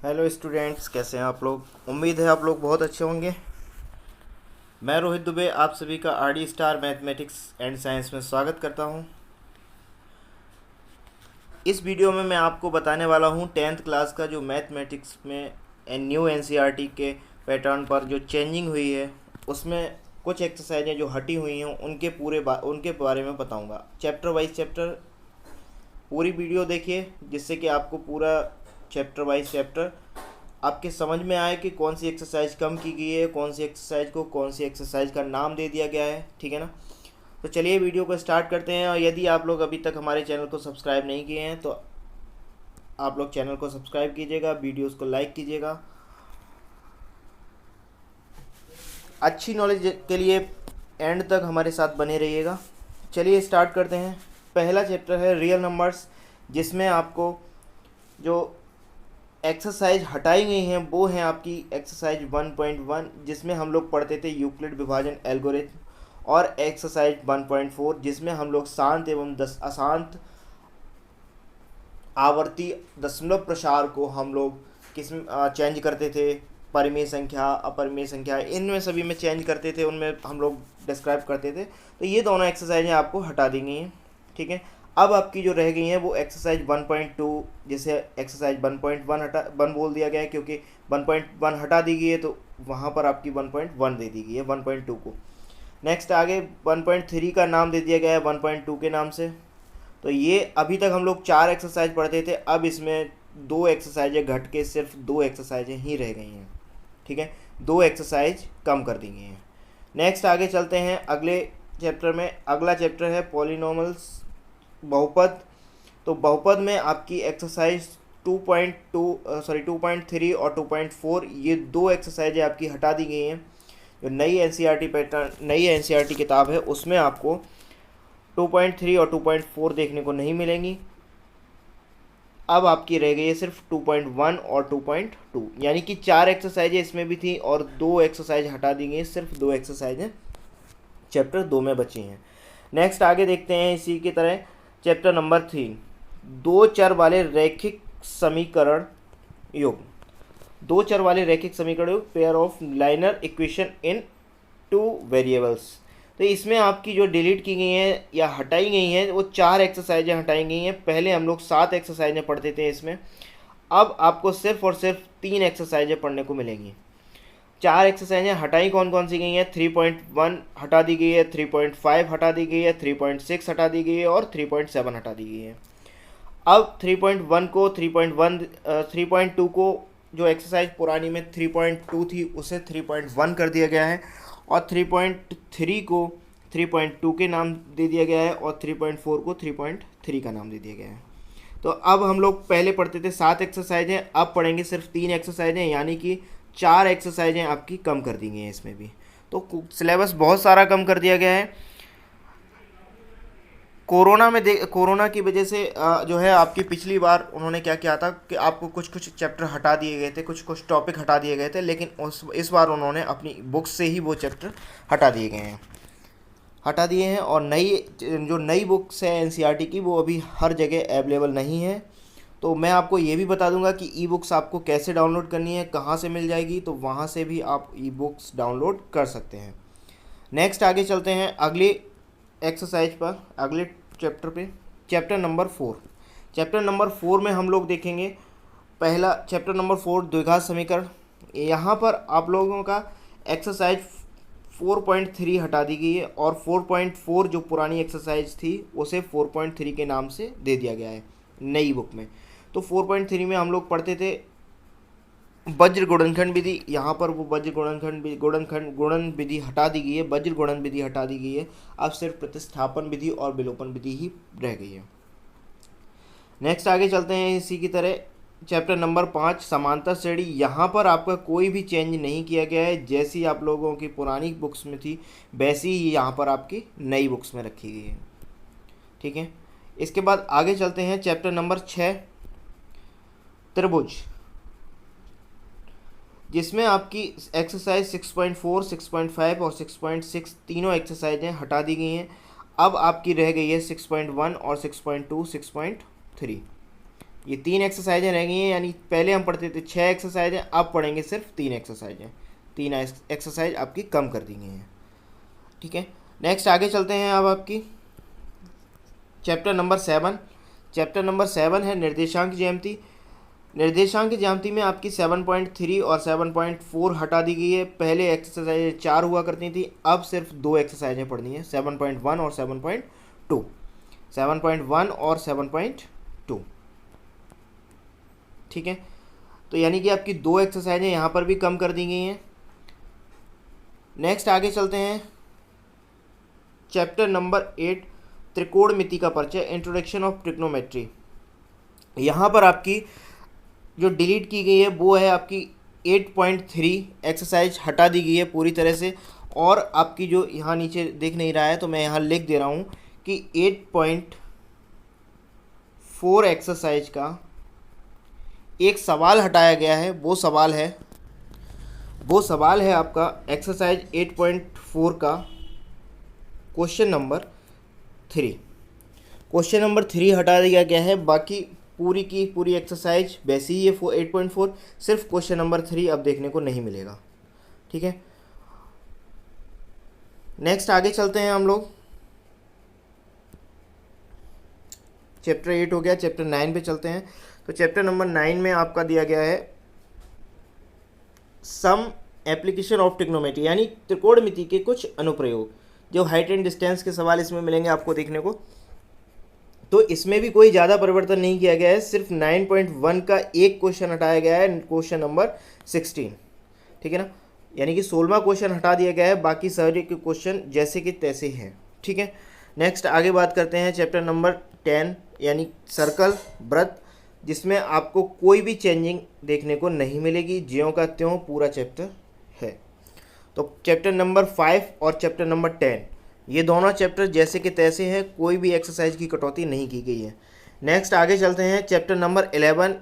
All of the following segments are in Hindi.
हेलो स्टूडेंट्स, कैसे हैं आप लोग। उम्मीद है आप लोग बहुत अच्छे होंगे। मैं रोहित दुबे आप सभी का RD star mathematics and science में स्वागत करता हूं। इस वीडियो में मैं आपको बताने वाला हूं 10th क्लास का जो मैथमेटिक्स में न्यू एनसीईआरटी के पैटर्न पर जो चेंजिंग हुई है, उसमें कुछ एक्सरसाइजें जो हटी हुई हैं उनके बारे में बताऊंगा। चैप्टर वाइज चैप्टर पूरी वीडियो देखिए, जिससे कि आपको पूरा चैप्टर वाइज चैप्टर आपके समझ में आए कि कौन सी एक्सरसाइज कम की गई है, कौन सी एक्सरसाइज को कौन सी एक्सरसाइज का नाम दे दिया गया है। ठीक है ना। तो चलिए वीडियो को स्टार्ट करते हैं। और यदि आप लोग अभी तक हमारे चैनल को सब्सक्राइब नहीं किए हैं तो आप लोग चैनल को सब्सक्राइब कीजिएगा, वीडियोस को लाइक कीजिएगा। अच्छी नॉलेज के लिए एंड तक हमारे साथ बने रहिएगा। चलिए स्टार्ट करते हैं। पहला चैप्टर है रियल नंबर्स, जिसमें आपको जो एक्सरसाइज हटाई गई हैं वो हैं आपकी एक्सरसाइज 1.1, जिसमें हम लोग पढ़ते थे यूक्लिड विभाजन एल्गोरिथम, और एक्सरसाइज 1.4 जिसमें हम लोग शांत एवं अशांत आवर्ती दशमलव प्रसार को हम लोग किस चेंज करते थे। परिमेय संख्या, अपरिमेय संख्या, इनमें सभी में चेंज करते थे, उनमें हम लोग डिस्क्राइब करते थे। तो ये दोनों एक्सरसाइजें आपको हटा दी गई हैं। ठीक है। अब आपकी जो रह गई हैं वो एक्सरसाइज 1.2, जिसे एक्सरसाइज 1 बोल दिया गया है, क्योंकि 1.1 हटा दी गई है तो वहाँ पर आपकी 1.1 दे दी गई है 1.2 को। नेक्स्ट आगे 1.3 का नाम दे दिया गया है 1.2 के नाम से। तो ये अभी तक हम लोग 4 एक्सरसाइज पढ़ते थे, अब इसमें 2 एक्सरसाइजें घट के सिर्फ 2 एक्सरसाइजें ही रह गई हैं। ठीक है, 2 एक्सरसाइज कम कर दी गई हैं। नेक्स्ट आगे चलते हैं अगले चैप्टर में। अगला चैप्टर है पॉलिनोमल्स, बहुपद। तो बहुपद में आपकी एक्सरसाइज 2.3 और 2.4, ये 2 एक्सरसाइजें आपकी हटा दी गई हैं। जो नई एनसीईआरटी किताब है उसमें आपको 2.3 और 2.4 देखने को नहीं मिलेंगी। अब आपकी रह गई है सिर्फ 2.1 और 2.2, यानी कि 4 एक्सरसाइजें इसमें भी थी और 2 एक्सरसाइज हटा दी गई, सिर्फ 2 एक्सरसाइजें चैप्टर 2 में बची हैं। नेक्स्ट आगे देखते हैं इसी की तरह चैप्टर नंबर 3, 2 चर वाले रैखिक समीकरण योग। 2 चर वाले रैखिक समीकरण योग, pair of liner equation in 2 variables. तो इसमें आपकी जो डिलीट की गई हैं या हटाई गई हैं वो 4 एक्सरसाइजें हटाई गई हैं। पहले हम लोग 7 एक्सरसाइजें पढ़ते थे इसमें, अब आपको सिर्फ और सिर्फ 3 एक्सरसाइजें पढ़ने को मिलेंगी। 4 एक्सरसाइजें हटाई कौन कौन सी गई हैं? 3.1 हटा दी गई है, 3.5 हटा दी गई है, 3.6 हटा दी गई है और 3.7 हटा दी गई है। अब 3.1 को 3.2 को, जो एक्सरसाइज पुरानी में 3.2 थी उसे 3.1 कर दिया गया है, और 3.3 को 3.2 के नाम दे दिया गया है, और 3.4 को 3.3 का नाम दे दिया गया है। तो अब हम लोग पहले पढ़ते थे 7 एक्सरसाइजें, अब पढ़ेंगे सिर्फ 3 एक्सरसाइजें, यानी कि 4 एक्सरसाइजें आपकी कम कर दी गई हैं इसमें भी। तो सिलेबस बहुत सारा कम कर दिया गया है। कोरोना की वजह से जो है आपकी पिछली बार उन्होंने क्या किया था कि आपको कुछ कुछ चैप्टर हटा दिए गए थे, कुछ कुछ टॉपिक हटा दिए गए थे, लेकिन इस बार उन्होंने अपनी बुक्स से ही वो चैप्टर हटा दिए हैं। और नई बुक्स है एनसीईआरटी की, वो अभी हर जगह अवेलेबल नहीं है। तो मैं आपको ये भी बता दूंगा कि ई बुक्स आपको कैसे डाउनलोड करनी है, कहाँ से मिल जाएगी, तो वहाँ से भी आप ई बुक्स डाउनलोड कर सकते हैं। नेक्स्ट आगे चलते हैं अगली एक्सरसाइज पर, अगले चैप्टर पे। चैप्टर नंबर 4, चैप्टर नंबर 4 में हम लोग देखेंगे पहला चैप्टर नंबर 4 द्विघात समीकरण। यहाँ पर आप लोगों का एक्सरसाइज 4.3 हटा दी गई है, और 4.4 जो पुरानी एक्सरसाइज थी उसे 4.3 के नाम से दे दिया गया है नई बुक में। तो 4.3 में हम लोग पढ़ते थे वज्र गुणनखंड विधि। यहाँ पर वो वज्र गुणन विधि हटा दी गई है, वज्र गुणन विधि हटा दी गई है। अब सिर्फ प्रतिस्थापन विधि और विलोपन विधि ही रह गई है। नेक्स्ट आगे चलते हैं इसी की तरह चैप्टर नंबर 5 समांतर श्रेणी। यहाँ पर आपका कोई भी चेंज नहीं किया गया है, जैसी आप लोगों की पुरानी बुक्स में थी वैसी ही यहाँ पर आपकी नई बुक्स में रखी गई है। ठीक है। इसके बाद आगे चलते हैं चैप्टर नंबर 6 त्रिभुज, जिसमें आपकी एक्सरसाइज 6.4, 6.5 और 6.6 तीनों एक्सरसाइजें हटा दी गई हैं। अब आपकी रह गई है 6.1 और 6.2, 6.3। ये 3 एक्सरसाइजें रह गई हैं, यानी पहले हम पढ़ते थे 6 एक्सरसाइजें, अब पढ़ेंगे सिर्फ 3 एक्सरसाइजें। 3 एक्सरसाइज आपकी कम कर दी गई हैं। ठीक है, नेक्स्ट आगे चलते हैं। अब आपकी चैप्टर नंबर 7, चैप्टर नंबर 7 है निर्देशांक ज्यामिति। निर्देशांक ज्यामिति में आपकी 7.3 और 7.4 हटा दी गई है। पहले एक्सरसाइज 4 हुआ करती थी, अब सिर्फ 2 एक्सरसाइजें पढ़नी है, 7.1 और 7.2। 7.1 और 7.2। ठीक है, तो यानी कि आपकी 2 एक्सरसाइजें यहाँ पर भी कम कर दी गई हैं। नेक्स्ट आगे चलते हैं। चैप्टर नंबर 8 त्रिकोणमिति का परिचय, इंट्रोडक्शन ऑफ ट्रिग्नोमेट्री। यहाँ पर आपकी जो डिलीट की गई है वो है आपकी 8.3 एक्सरसाइज हटा दी गई है पूरी तरह से। और आपकी जो यहाँ नीचे दिख नहीं रहा है तो मैं यहाँ लिख दे रहा हूँ कि 8.4 एक्सरसाइज का एक सवाल हटाया गया है। वो सवाल है आपका एक्सरसाइज 8.4 का क्वेश्चन नंबर 3। क्वेश्चन नंबर 3 हटा दिया गया है, बाकी पूरी की पूरी एक्सरसाइज वैसी ही है 8.4, सिर्फ क्वेश्चन नंबर 3 अब देखने को नहीं मिलेगा। ठीक है, नेक्स्ट आगे चलते हैं हम लोग। चैप्टर 8 हो गया, चैप्टर 9 पे चलते हैं। तो चैप्टर नंबर 9 में आपका दिया गया है सम एप्लीकेशन ऑफ ट्रिग्नोमेट्री, यानी त्रिकोणमिति के कुछ अनुप्रयोग। जो हाइट एंड डिस्टेंस के सवाल इसमें मिलेंगे आपको देखने को। तो इसमें भी कोई ज़्यादा परिवर्तन नहीं किया गया है, सिर्फ 9.1 का एक क्वेश्चन हटाया गया है, क्वेश्चन नंबर 16। ठीक है ना, यानी कि 16वां क्वेश्चन हटा दिया गया है, बाकी सारे के क्वेश्चन जैसे कि तैसे हैं। ठीक है, नेक्स्ट आगे बात करते हैं चैप्टर नंबर 10 यानी सर्कल वृत्त, जिसमें आपको कोई भी चेंजिंग देखने को नहीं मिलेगी, ज्यों का त्यों पूरा चैप्टर है। तो चैप्टर नंबर 5 और चैप्टर नंबर 10 ये दोनों चैप्टर जैसे कि तैसे हैं, कोई भी एक्सरसाइज की कटौती नहीं की गई है। नेक्स्ट आगे चलते हैं चैप्टर नंबर 11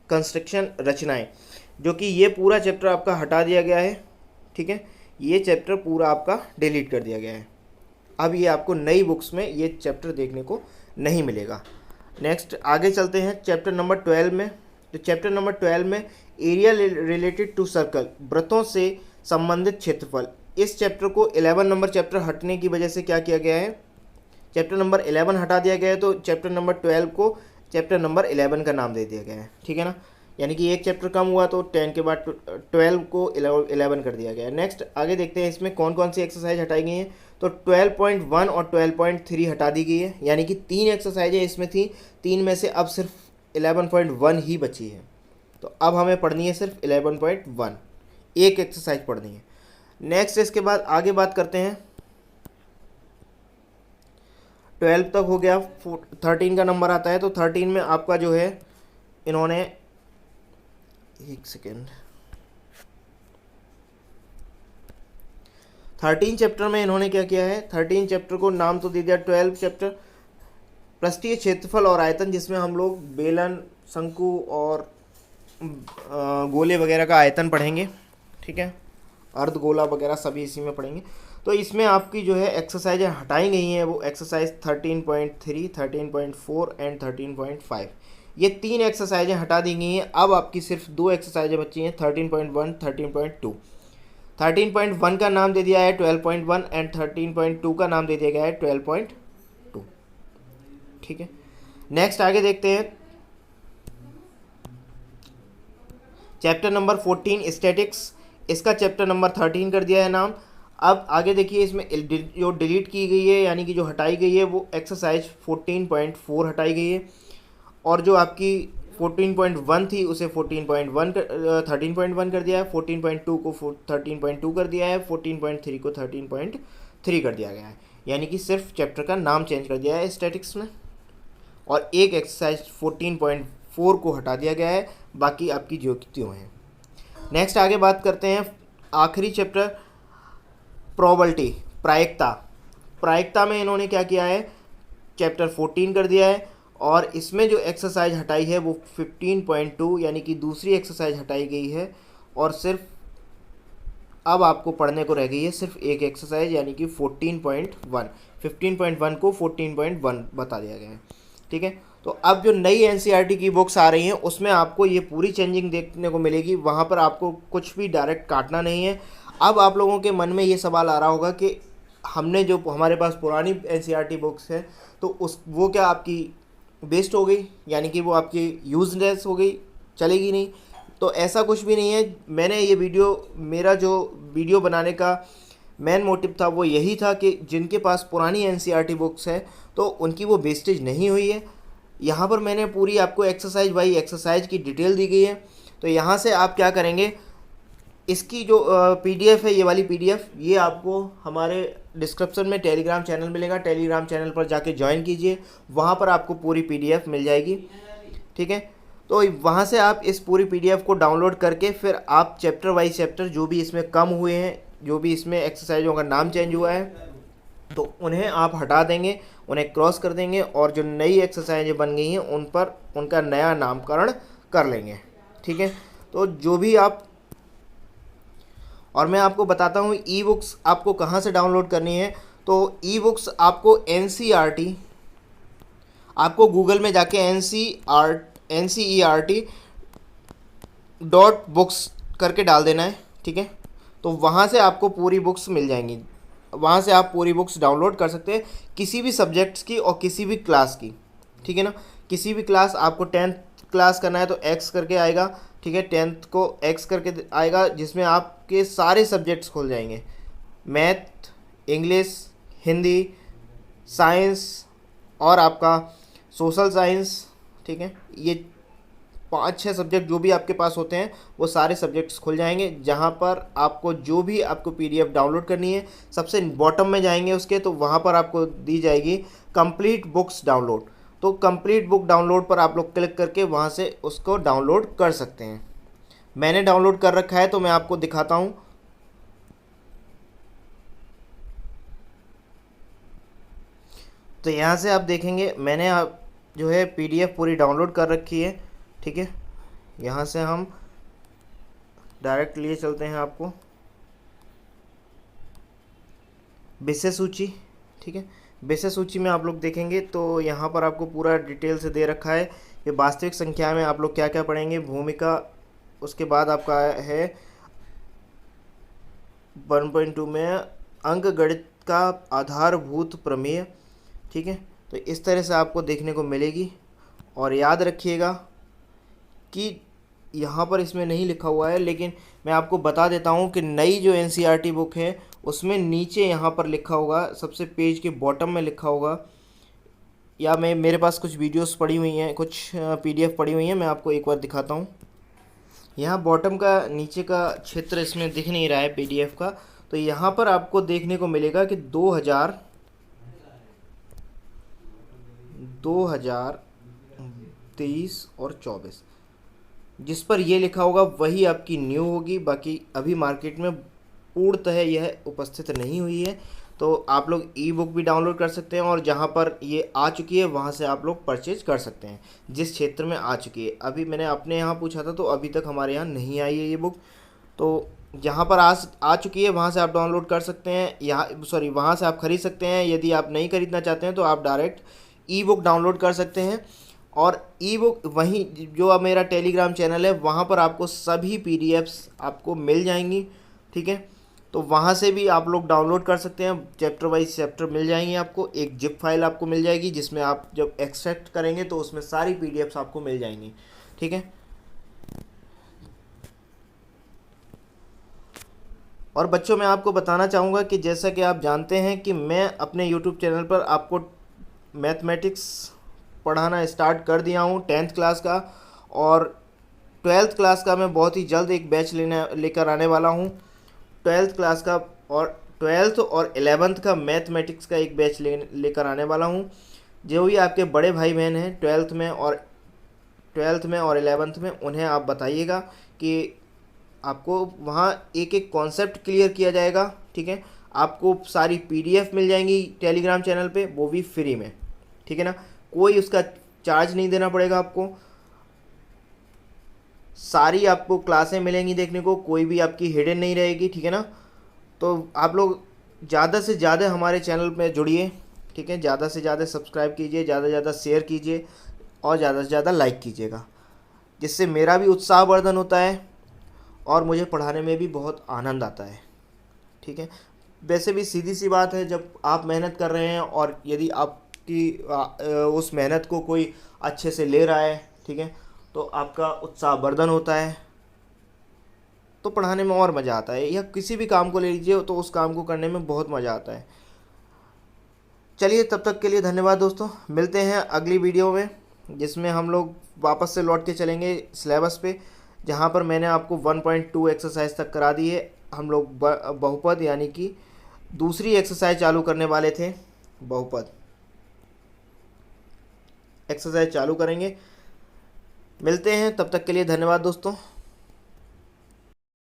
कंस्ट्रक्शन रचनाएं, जो कि ये पूरा चैप्टर आपका हटा दिया गया है। ठीक है, ये चैप्टर पूरा आपका डिलीट कर दिया गया है। अब ये आपको नई बुक्स में ये चैप्टर देखने को नहीं मिलेगा। नेक्स्ट आगे चलते हैं चैप्टर नंबर 12 में। तो चैप्टर नंबर 12 में एरिया रिलेटेड टू सर्कल, वृत्तों से संबंधित क्षेत्रफल। इस चैप्टर को 11 नंबर चैप्टर हटने की वजह से क्या किया गया है, चैप्टर नंबर 11 हटा दिया गया है, तो चैप्टर नंबर 12 को चैप्टर नंबर 11 का नाम दे दिया गया है। ठीक है ना, यानी कि एक चैप्टर कम हुआ तो 10 के बाद 12 को 11 कर दिया गया है। नेक्स्ट आगे देखते हैं इसमें कौन कौन सी एक्सरसाइज हटाई गई हैं। तो 12.1 और 12.3 हटा दी गई है, यानी कि 3 एक्सरसाइजें इसमें थी, 3 में से अब सिर्फ 11.1 ही बची है। तो अब हमें पढ़नी है सिर्फ 11.1, एक एक्सरसाइज पढ़नी है। नेक्स्ट इसके बाद आगे बात करते हैं, 12 तक हो गया, 13 का नंबर आता है। तो 13 में आपका जो है इन्होंने, एक सेकेंड, 13 चैप्टर में इन्होंने क्या किया है, 13 चैप्टर को नाम तो दे दिया 12 चैप्टर पृष्ठीय क्षेत्रफल और आयतन, जिसमें हम लोग बेलन, शंकु और गोले वगैरह का आयतन पढ़ेंगे। ठीक है, अर्धगोला वगैरह सभी इसी में पढ़ेंगे। तो इसमें आपकी जो है एक्सरसाइजें हटाई गई हैं, वो एक्सरसाइज 13.3, 13.4 एंड 13.5, ये 3 एक्सरसाइजें हटा दी गई हैं। अब आपकी सिर्फ 2 एक्सरसाइजें बची हैं, 13.1, 13.2। 13.1 का नाम दे दिया है 12.1 एंड 13.2 का नाम दे दिया गया है 12.2। ठीक है, नेक्स्ट आगे देखते हैं चैप्टर नंबर 14 स्टैटिक्स, इसका चैप्टर नंबर 13 कर दिया है नाम। अब आगे देखिए, इसमें जो डिलीट की गई है यानी कि जो हटाई गई है वो एक्सरसाइज 14.4 हटाई गई है, और जो आपकी 14.1 थी उसे 13.1 कर दिया है, 14.2 को 13.2 कर दिया है, 14.3 को 13.3 कर दिया गया है, यानी कि सिर्फ चैप्टर का नाम चेंज कर दिया है स्टैटिक्स में, और एक एक्सरसाइज 14.4 को हटा दिया गया है, बाकी आपकी जो की त्यों हैं। नेक्स्ट आगे बात करते हैं आखिरी चैप्टर प्रोबेबिलिटी, प्रायिकता में इन्होंने क्या किया है, चैप्टर 14 कर दिया है, और इसमें जो एक्सरसाइज हटाई है वो 15.2 यानी कि दूसरी एक्सरसाइज हटाई गई है, और सिर्फ अब आपको पढ़ने को रह गई है सिर्फ एक एक्सरसाइज यानी कि 14.1 को 14.1 बता दिया गया है। ठीक है, तो अब जो नई एनसीईआरटी की बुक्स आ रही हैं उसमें आपको ये पूरी चेंजिंग देखने को मिलेगी, वहाँ पर आपको कुछ भी डायरेक्ट काटना नहीं है। अब आप लोगों के मन में ये सवाल आ रहा होगा कि हमने जो हमारे पास पुरानी एनसीईआरटी बुक्स है तो उस वो क्या आपकी वेस्ट हो गई, यानी कि वो आपकी यूजलेस हो गई, चलेगी नहीं? तो ऐसा कुछ भी नहीं है। मैंने ये मेरा जो वीडियो बनाने का मेन मोटिव था वो यही था कि जिनके पास पुरानी एनसीईआरटी बुक्स है तो उनकी वो वेस्टेज नहीं हुई है। यहाँ पर मैंने पूरी आपको एक्सरसाइज बाई एक्सरसाइज की डिटेल दी गई है। तो यहाँ से आप क्या करेंगे, इसकी जो पीडीएफ है, ये वाली पीडीएफ, ये आपको हमारे डिस्क्रिप्शन में टेलीग्राम चैनल मिलेगा। टेलीग्राम चैनल पर जाके ज्वाइन कीजिए, वहाँ पर आपको पूरी पीडीएफ मिल जाएगी, ठीक है। तो वहाँ से आप इस पूरी पीडीएफ को डाउनलोड करके फिर आप चैप्टर वाइज चैप्टर जो भी इसमें कम हुए हैं, जो भी इसमें एक्सरसाइजों का नाम चेंज हुआ है, तो उन्हें आप हटा देंगे, उन्हें क्रॉस कर देंगे और जो नई एक्सरसाइजें बन गई हैं उन पर उनका नया नामकरण कर लेंगे, ठीक है। तो जो भी आप, और मैं आपको बताता हूँ ई बुक्स आपको कहाँ से डाउनलोड करनी है। तो ई बुक्स आपको एनसीईआरटी, आपको गूगल में जाके NCERT.books करके डाल देना है, ठीक है। तो वहाँ से आपको पूरी बुक्स मिल जाएंगी, वहाँ से आप पूरी बुक्स डाउनलोड कर सकते हैं, किसी भी सब्जेक्ट्स की और किसी भी क्लास की, ठीक है ना। किसी भी क्लास, आपको 10th क्लास करना है तो एक्स करके आएगा, ठीक है, 10th को एक्स करके आएगा, जिसमें आपके सारे सब्जेक्ट्स खुल जाएंगे, मैथ, इंग्लिश, हिंदी, साइंस और आपका सोशल साइंस, ठीक है। ये 5-6 सब्जेक्ट जो भी आपके पास होते हैं वो सारे सब्जेक्ट्स खुल जाएंगे, जहाँ पर आपको जो भी आपको पीडीएफ डाउनलोड करनी है सबसे बॉटम में जाएंगे उसके, तो वहाँ पर आपको दी जाएगी कंप्लीट बुक्स डाउनलोड। तो कंप्लीट बुक डाउनलोड पर आप लोग क्लिक करके वहाँ से उसको डाउनलोड कर सकते हैं। मैंने डाउनलोड कर रखा है तो मैं आपको दिखाता हूँ। तो यहाँ से आप देखेंगे मैंने जो है पीडीएफ पूरी डाउनलोड कर रखी है, ठीक है। यहाँ से हम डायरेक्ट लिए चलते हैं आपको विषय सूची, ठीक है। विषय सूची में आप लोग देखेंगे तो यहाँ पर आपको पूरा डिटेल से दे रखा है। ये वास्तविक संख्या में आप लोग क्या क्या पढ़ेंगे, भूमिका, उसके बाद आपका है 1.2 में अंक गणित का आधारभूत प्रमेय, ठीक है। तो इस तरह से आपको देखने को मिलेगी। और याद रखिएगा कि यहाँ पर इसमें नहीं लिखा हुआ है, लेकिन मैं आपको बता देता हूँ कि नई जो एनसीईआरटी बुक है उसमें नीचे यहाँ पर लिखा होगा, सबसे पेज के बॉटम में लिखा होगा, या मेरे पास कुछ वीडियोस पड़ी हुई हैं, कुछ पीडीएफ पड़ी हुई हैं, मैं आपको एक बार दिखाता हूँ। यहाँ बॉटम का नीचे का क्षेत्र इसमें दिख नहीं रहा है पीडीएफ का, तो यहाँ पर आपको देखने को मिलेगा कि 2023 और 24 जिस पर ये लिखा होगा वही आपकी न्यू होगी। बाकी अभी मार्केट में पूर्णतः यह उपस्थित नहीं हुई है। तो आप लोग ई बुक भी डाउनलोड कर सकते हैं और जहाँ पर ये आ चुकी है वहाँ से आप लोग परचेज कर सकते हैं, जिस क्षेत्र में आ चुकी है। अभी मैंने अपने यहाँ पूछा था तो अभी तक हमारे यहाँ नहीं आई है ये बुक। तो जहाँ पर आ चुकी है वहाँ से आप डाउनलोड कर सकते हैं, वहाँ से आप ख़रीद सकते हैं। यदि आप नहीं ख़रीदना चाहते हैं तो आप डायरेक्ट ई बुक डाउनलोड कर सकते हैं। और ई बुक वहीं जो अब मेरा टेलीग्राम चैनल है वहाँ पर आपको सभी पीडीएफ्स आपको मिल जाएंगी, ठीक है। तो वहाँ से भी आप लोग डाउनलोड कर सकते हैं, चैप्टर वाइज चैप्टर मिल जाएंगे आपको। एक जिप फाइल आपको मिल जाएगी जिसमें आप जब एक्सट्रैक्ट करेंगे तो उसमें सारी पीडीएफ्स आपको मिल जाएंगी, ठीक है। और बच्चों मैं आपको बताना चाहूँगा कि जैसा कि आप जानते हैं कि मैं अपने यूट्यूब चैनल पर आपको मैथमेटिक्स पढ़ाना स्टार्ट कर दिया हूँ 10th क्लास का, और 12th क्लास का मैं बहुत ही जल्द एक बैच लेकर आने वाला हूँ 12th क्लास का, और 12th और 11th का मैथमेटिक्स का एक बैच लेकर आने वाला हूँ। जो भी आपके बड़े भाई बहन हैं 12th में और 11th में, उन्हें आप बताइएगा कि आपको वहाँ एक एक कॉन्सेप्ट क्लियर किया जाएगा, ठीक है। आपको सारी पीडीएफ मिल जाएंगी टेलीग्राम चैनल पे, वो भी फ्री में, ठीक है ना। कोई उसका चार्ज नहीं देना पड़ेगा आपको। सारी आपको क्लासें मिलेंगी देखने को, कोई भी आपकी हिडन नहीं रहेगी, ठीक है ना। तो आप लोग ज़्यादा से ज़्यादा हमारे चैनल में जुड़िए, ठीक है। ज़्यादा से ज़्यादा सब्सक्राइब कीजिए, ज़्यादा से ज़्यादा शेयर कीजिए, और ज़्यादा से ज़्यादा लाइक कीजिएगा, जिससे मेरा भी उत्साहवर्धन होता है और मुझे पढ़ाने में भी बहुत आनंद आता है। ठीक है, वैसे भी सीधी सी बात है, जब आप मेहनत कर रहे हैं और यदि आपकी उस मेहनत को कोई अच्छे से ले रहा है, ठीक है, तो आपका उत्साहवर्धन होता है, तो पढ़ाने में और मज़ा आता है। या किसी भी काम को ले लीजिए तो उस काम को करने में बहुत मज़ा आता है। चलिए, तब तक के लिए धन्यवाद दोस्तों। मिलते हैं अगली वीडियो में, जिसमें हम लोग वापस से लौट के चलेंगे सिलेबस पे, जहाँ पर मैंने आपको 1.2 एक्सरसाइज तक करा दी है। हम लोग बहुपद यानी कि दूसरी एक्सरसाइज चालू करने वाले थे, बहुपद एक्सरसाइज चालू करेंगे। मिलते हैं, तब तक के लिए धन्यवाद दोस्तों।